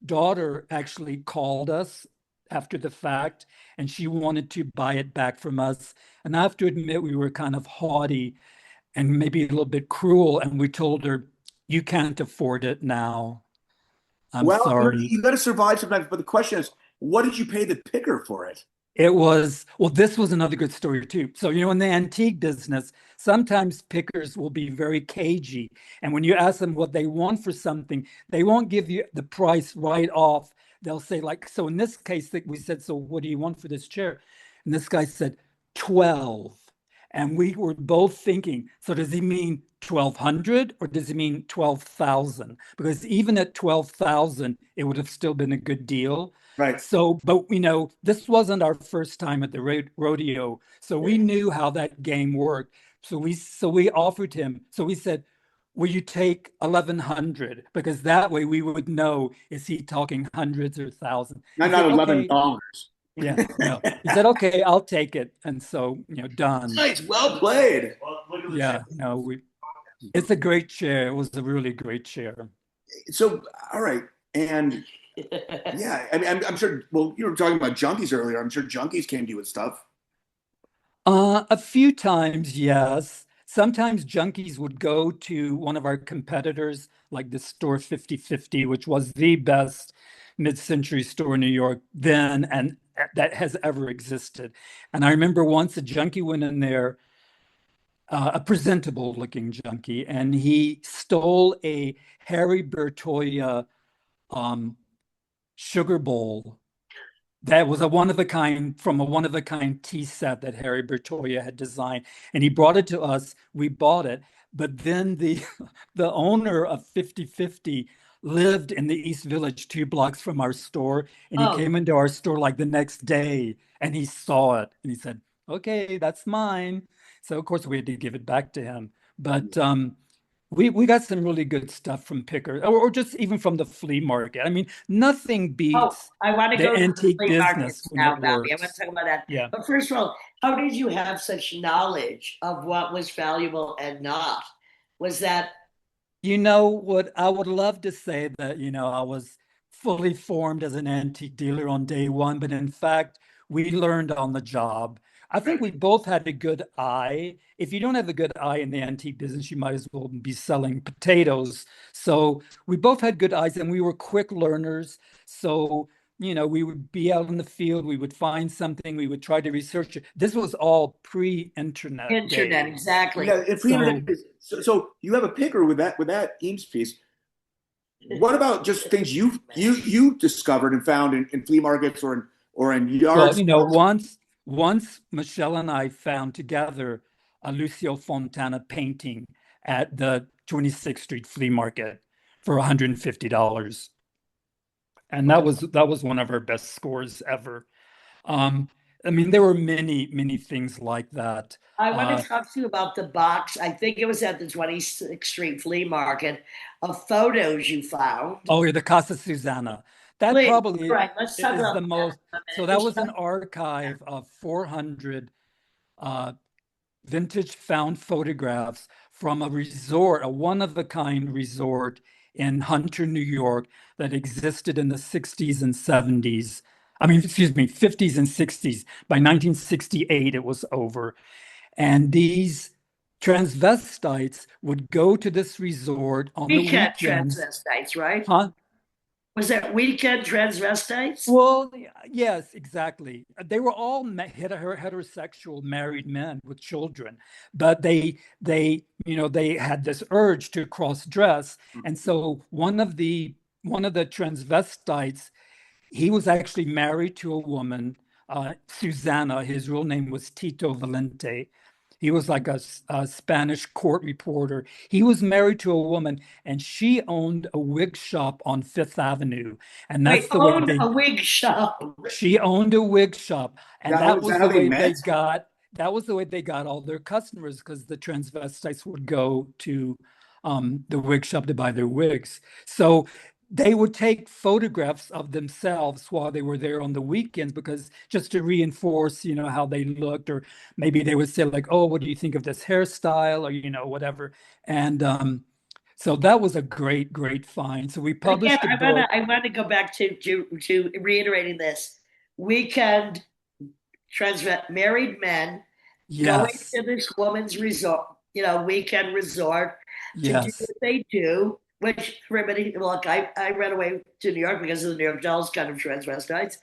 daughter actually called us after the fact, and she wanted to buy it back from us. And I have to admit, we were kind of haughty and maybe a little bit cruel, and we told her, you can't afford it now. I'm sorry. You got to survive sometimes. But the question is, what did you pay the picker for it? This was another good story too. So, in the antique business, sometimes pickers will be very cagey. And when you ask them what they want for something, they won't give you the price right off. They'll say so in this case, we said, so what do you want for this chair? And this guy said, 12. And we were both thinking, so does he mean 1,200 or does he mean 12,000? Because even at 12,000, it would have still been a good deal. Right. So, but this wasn't our first time at the rodeo, so we knew how that game worked. So we offered him. So we said, "Will you take 1,100?" Because that way we would know, is he talking hundreds or thousands? Not $11. Yeah, no. He said, "Okay, I'll take it." And so, done. Nice, well played. Yeah, no, it's a great chair. It was a really great chair. So, all right, and. Yeah, I mean, I'm sure. Well, you were talking about junkies earlier. I'm sure junkies came to you with stuff. A few times, yes. Sometimes junkies would go to one of our competitors, like the store 50/50, which was the best mid-century store in New York then, and that has ever existed. And I remember once a junkie went in there, a presentable-looking junkie, and he stole a Harry Bertoia sugar bowl that was a one-of-a-kind tea set that Harry Bertoia had designed, and he brought it to us. We bought it, but then the owner of 50/50 lived in the East Village, 2 blocks from our store, and he came into our store like the next day, and he saw it, and he said, "Okay, that's mine." So of course we had to give it back to him, but we got some really good stuff from picker, or just even from the flea market. I mean, nothing beats I want to the go to antique the flea business markets when now, it Bobby. I works. want to talk about that. Yeah. But first of all, how did you have such knowledge of what was valuable and not? Was that What I would love to say that, I was fully formed as an antique dealer on day one, but in fact, we learned on the job. I think we both had a good eye. If you don't have a good eye in the antique business, you might as well be selling potatoes. So we both had good eyes, and we were quick learners. So, we would be out in the field, we would find something, we would try to research it. This was all pre-internet. internet? days. Exactly. Yeah, so you have a picker with that Eames piece. What about just things you discovered and found in flea markets or in yards? Well, once Michelle and I found together a Lucio Fontana painting at the 26th Street Flea Market for $150. And that was one of our best scores ever. I mean, there were many things like that. I want to talk to you about the box. I think it was at the 26th Street Flea Market of photos you found. Oh, yeah, the Casa Susana. That Please, probably right, let's talk is about the that most. for a minute. So that was an archive of 400 vintage found photographs from a resort, a one-of-a-kind resort in Hunter, New York, that existed in the 60s and 70s. I mean, excuse me, 50s and 60s. By 1968, it was over. And these transvestites would go to this resort on the weekends. Transvestites, right? Huh? Was that weekend transvestites? Well, yes, exactly. They were all heterosexual married men with children, but they had this urge to cross dress, and so one of the transvestites, he was actually married to a woman, Susanna. His real name was Tito Valente. He was like a Spanish court reporter. He was married to a woman, and she owned a wig shop on Fifth Avenue. And We that's the way owned they, a wig shop. she owned a wig shop. And that Is was that the how they way they met? got all their customers, because the transvestites would go to the wig shop to buy their wigs. So they would take photographs of themselves while they were there on the weekends, because just to reinforce, how they looked, or maybe they would say like, "Oh, what do you think of this hairstyle?" or whatever. And so that was a great, great find. So we But again, published a I wanna book. I want to go back to reiterating this. Weekend married men going Yes, to this woman's resort, weekend resort to do yes. what they do, which everybody, look, I ran away to New York because of the New York Dolls kind of transvestites,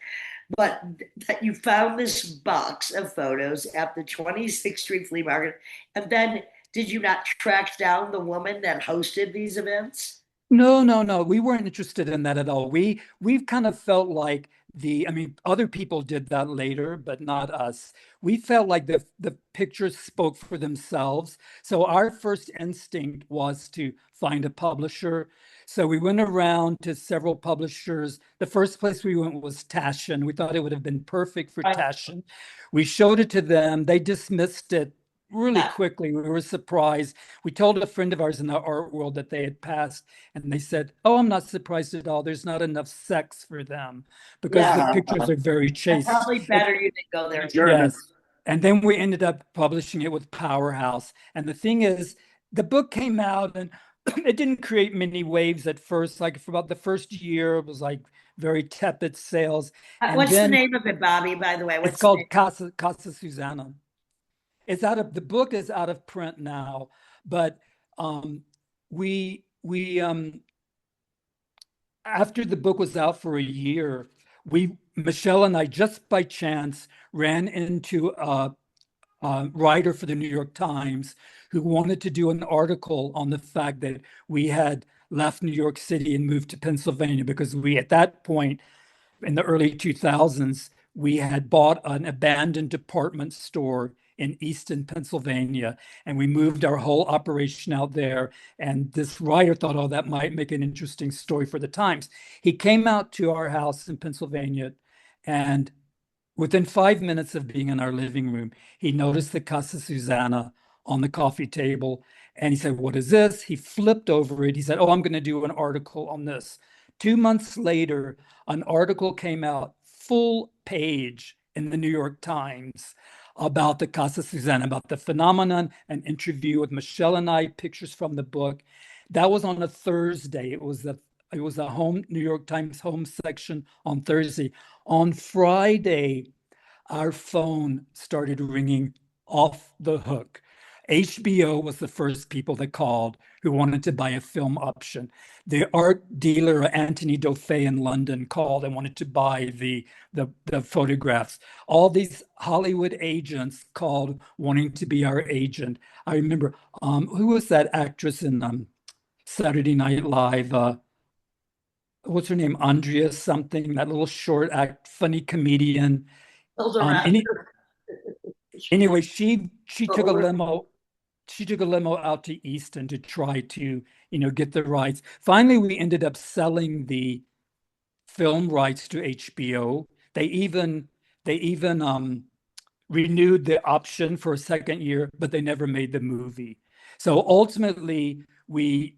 but that you found this box of photos at the 26th Street Flea Market, and then did you not track down the woman that hosted these events? No, no, no. We weren't interested in that at all. We've kind of felt like I mean, other people did that later, but not us. We felt like the pictures spoke for themselves. So our first instinct was to find a publisher. So we went around to several publishers. The first place we went was Taschen. We thought it would have been perfect for Right. Taschen. We showed it to them. They dismissed it really Yeah. quickly. We were surprised. We told a friend of ours in the art world that they had passed, and they said, "Oh, I'm not surprised at all. There's not enough sex for them," because the Yeah. pictures are very That's chaste. probably better you didn't go there. German. Yes. And then we ended up publishing it with Powerhouse. And the thing is, the book came out and it didn't create many waves at first. Like for about the first year, it was like very tepid sales. And What's the then name of it, Bobby, by the way? it's What's the name? called Casa Susana. The book is out of print now, but we after the book was out for a year, Michelle and I just by chance ran into a writer for the New York Times who wanted to do an article on the fact that we had left New York City and moved to Pennsylvania, because we at that point in the early 2000s, we had bought an abandoned department store in Easton, Pennsylvania, and we moved our whole operation out there. And this writer thought, oh, that might make an interesting story for the Times. He came out to our house in Pennsylvania, and within 5 minutes of being in our living room, he noticed the Casa Susana on the coffee table. And he said, "What is this?" He flipped over it. He said, "Oh, I'm going to do an article on this." 2 months later, an article came out, full page in the New York Times, about the Casa Susana, about the phenomenon, an interview with Michelle and I, pictures from the book. That was on a Thursday. It was a home New York Times home section on Thursday. On Friday, our phone started ringing off the hook. HBO was the first people that called, who wanted to buy a film option. The art dealer Anthony Dauphin in London called and wanted to buy the photographs. All these Hollywood agents called wanting to be our agent. I remember, who was that actress in Saturday Night Live? What's her name? Andrea something, that little short act, funny comedian. Eldorado. Anyway, she took a limo. She took a limo out to Easton to try to, get the rights. Finally, we ended up selling the film rights to HBO. They even renewed the option for a second year, but they never made the movie. So ultimately, we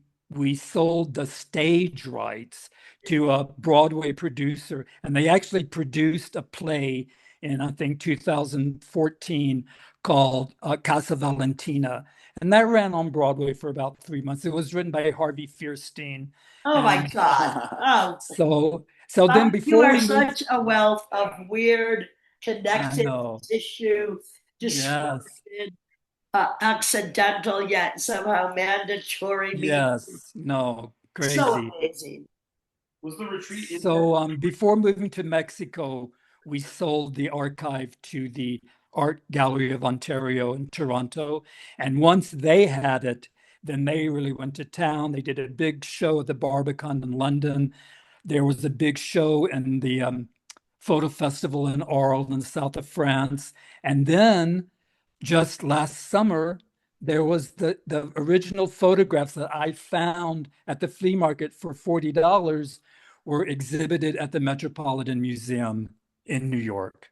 sold the stage rights to a Broadway producer, and they actually produced a play in, I think, 2014 called Casa Valentina. And that ran on Broadway for about 3 months. It was written by Harvey Fierstein. Oh my And God. Oh, so then you before are we moved, such a wealth of weird, I connected know, tissue, yes, distorted, accidental yet somehow mandatory meaning. yes, no, So crazy. amazing. Was the retreat in So before moving to Mexico, we sold the archive to the Art Gallery of Ontario in Toronto. And once they had it, then they really went to town. They did a big show at the Barbican in London. There was a big show in the photo festival in Arles in the south of France. And then just last summer, there was the original photographs that I found at the flea market for $40 were exhibited at the Metropolitan Museum in New York.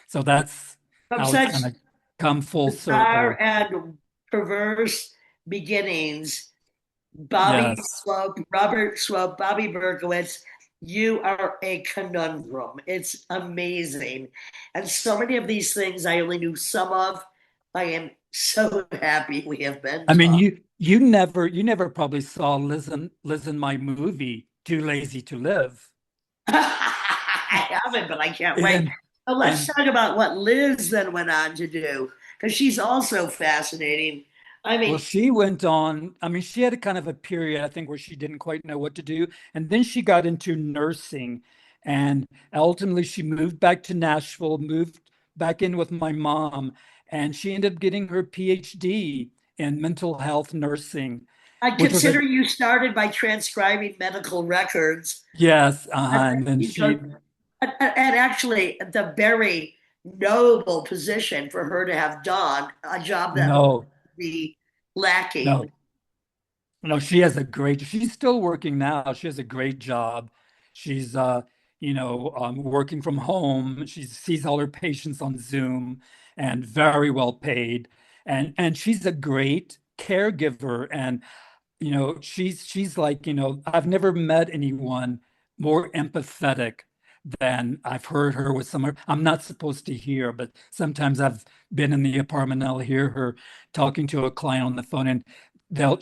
So that's From how it's such kind of come full bizarre circle. and perverse beginnings, Bobby Yes. Swope, Robert Swope, Bobby Berkowitz, you are a conundrum. It's amazing. And so many of these things I only knew some of. I am so happy we have been I mean, talking. you never probably saw Liz and my movie, Too Lazy to Live. I haven't, but I can't wait. And So let's and talk about what Liz then went on to do, because she's also fascinating. I well, mean, she went on, I mean, she had a kind of a period, I think, where she didn't quite know what to do. And then she got into nursing. And ultimately, she moved back to Nashville, moved back in with my mom, and she ended up getting her PhD in mental health nursing, I which was a, consider you started by transcribing medical records. yes, And and then you go, she, and actually, the very noble position for her to have done a job that would no, be lacking. no, no, she has a great, she's still working now. She has a great job. She's, working from home. She sees all her patients on Zoom and very well paid. And she's a great caregiver. And, she's like, I've never met anyone more empathetic than I've heard her with some, I'm not supposed to hear, but sometimes I've been in the apartment and I'll hear her talking to a client on the phone and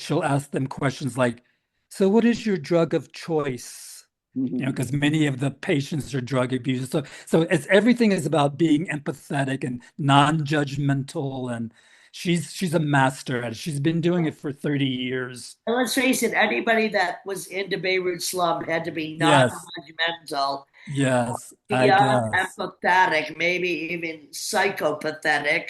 she'll ask them questions like, so what is your drug of choice? Because many of the patients are drug abusers. So everything is about being empathetic and non-judgmental. And she's a master at it. She's been doing it for 30 years. And let's face it, anybody that was into Beirut Slump had to be Yes, non-judgmental, yes, I beyond guess. empathetic, maybe even psychopathetic.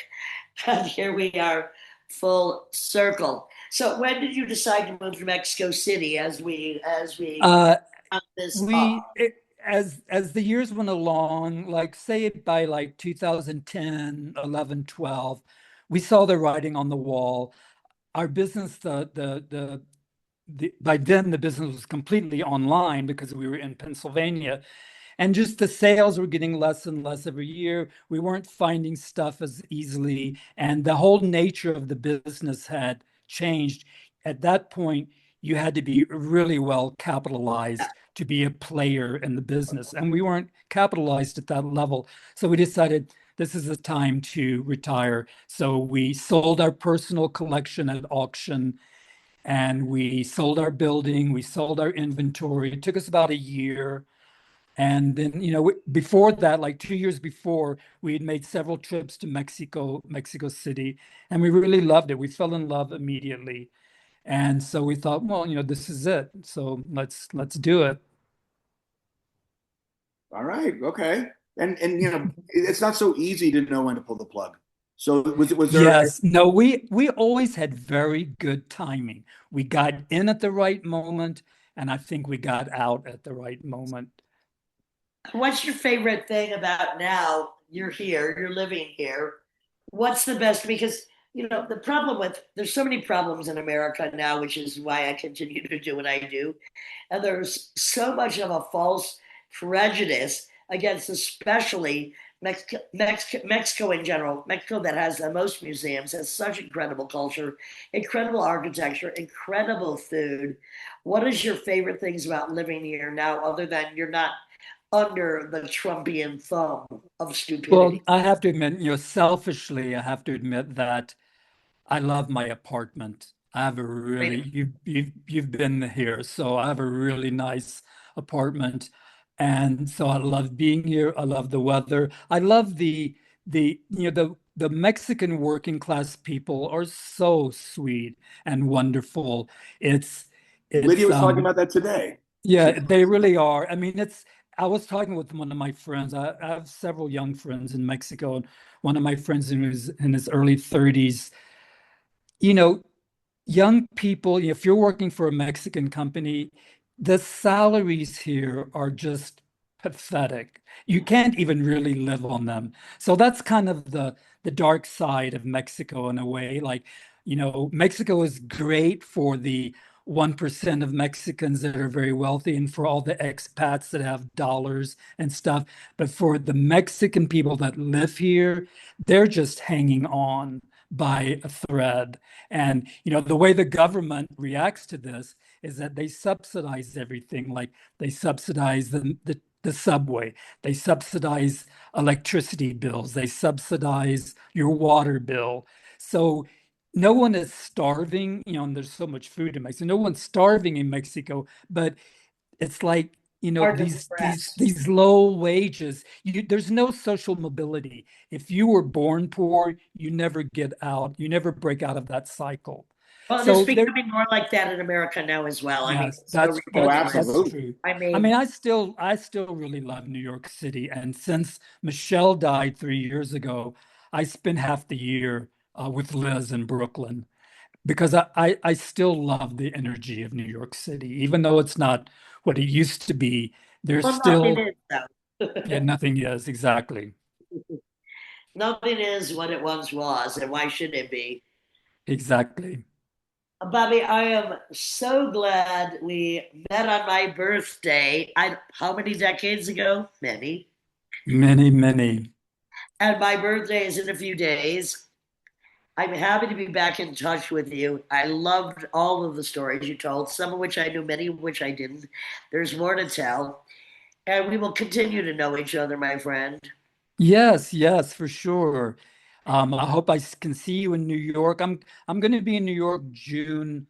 And here we are, full circle. So when did you decide to move to Mexico City as we Uh, wrap this up? we it, as the years went along, like say by like 2010, 11, 12, we saw the writing on the wall. Our business, by then the business was completely online because we were in Pennsylvania. And just the sales were getting less and less every year. We weren't finding stuff as easily. And the whole nature of the business had changed. At that point, you had to be really well capitalized to be a player in the business. And we weren't capitalized at that level. So we decided this is the time to retire. So we sold our personal collection at auction and we sold our building, we sold our inventory. It took us about a year. And then, before that, like 2 years before, we had made several trips to Mexico City, and we really loved it. We fell in love immediately. And so we thought, well, this is it. So let's do it. All right, okay. And it's not so easy to know when to pull the plug. So was there Yes, no, we always had very good timing. We got in at the right moment, and I think we got out at the right moment. What's your favorite thing about now? You're here, you're living here. What's the best? Because the problem with there's so many problems in America now, which is why I continue to do what I do. And there's so much of a false prejudice against, especially Mexico in general. Mexico, that has the most museums, has such incredible culture, incredible architecture, incredible food. What is your favorite things about living here now, other than you're not under the Trumpian thumb of Well, stupidity? I have to admit, selfishly, I have to admit that I love my apartment. I have a really Right? you've been here, so I have a really nice apartment, and so I love being here. I love the weather. I love the Mexican working class people are so sweet and wonderful. It's Lydia it's was talking about that today. Yeah, they really are. I mean, I was talking with one of my friends. I have several young friends in Mexico, and one of my friends in his early 30s. You know, young people, if you're working for a Mexican company, the salaries here are just pathetic. You can't even really live on them. So that's kind of the dark side of Mexico in a way. Like, Mexico is great for the 1% of Mexicans that are very wealthy and for all the expats that have dollars and stuff. But for the Mexican people that live here, they're just hanging on by a thread. And the way the government reacts to this is that they subsidize everything. Like they subsidize the subway, they subsidize electricity bills, they subsidize your water bill. So no one is starving, and there's so much food in Mexico. No one's starving in Mexico, but it's like, Hard to these express. these low wages. There's no social mobility. If you were born poor, you never get out. You never break out of that cycle. Well, it is So there, becoming more like that in America now as well. I mean, yes, it's no that's Oh, that's ridiculous. that's absolutely. true. I I mean, mean, I still really love New York City, and since Michelle died 3 years ago, I spent half the year with Liz in Brooklyn because I still love the energy of New York City, even though it's not what it used to be. There's well, nothing still, is yeah, though. nothing is exactly, Nothing is what it once was, and why should it be? exactly. Bobby, I am so glad we met on my birthday. How many decades ago? Many. Many, many. And my birthday is in a few days. I'm happy to be back in touch with you. I loved all of the stories you told, some of which I knew, many of which I didn't. There's more to tell. And we will continue to know each other, my friend. Yes, yes, for sure. I hope can see you in New York. I'm going to be in New York June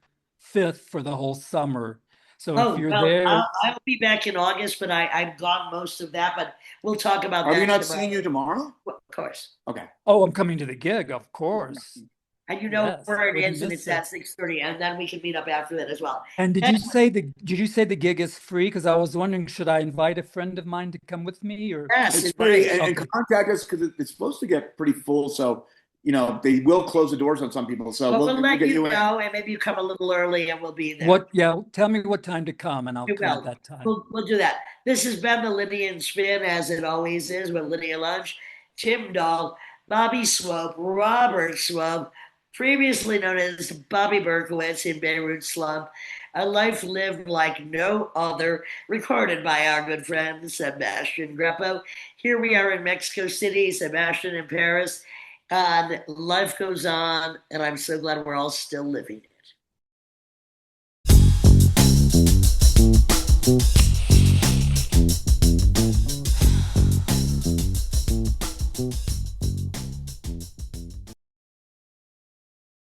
5th for the whole summer. So if Oh, you're well, there, I'll be back in August, but I'm gone most of that. But we'll talk about Are we that not tomorrow. seeing you tomorrow? Well, of course. Okay. oh, I'm coming to the gig, of course. And you know Yes, where I it wouldn't is, and miss it's it. at 6:30, and then we can meet up after that as well. And did And you say the gig is free? Because I was wondering, should I invite a friend of mine to come with me or? yes, It's it free, is. and Okay. contact us because it's supposed to get pretty full. So, they will close the doors on some people. So But we'll, we'll we'll let get you you in. know, and maybe you come a little early, and we'll be there. Yeah, tell me what time to come and I'll We come at will. that time. We'll do that. This has been the Lydian Spin, as it always is, with Lydia Lunch, Tim Dahl, Bobby Swope, Robert Swope, previously known as Bobby Berkowitz in Beirut Slump, a life lived like no other, recorded by our good friend Sebastian Greppo. Here we are in Mexico City, Sebastian in Paris, and life goes on, and I'm so glad we're all still living it.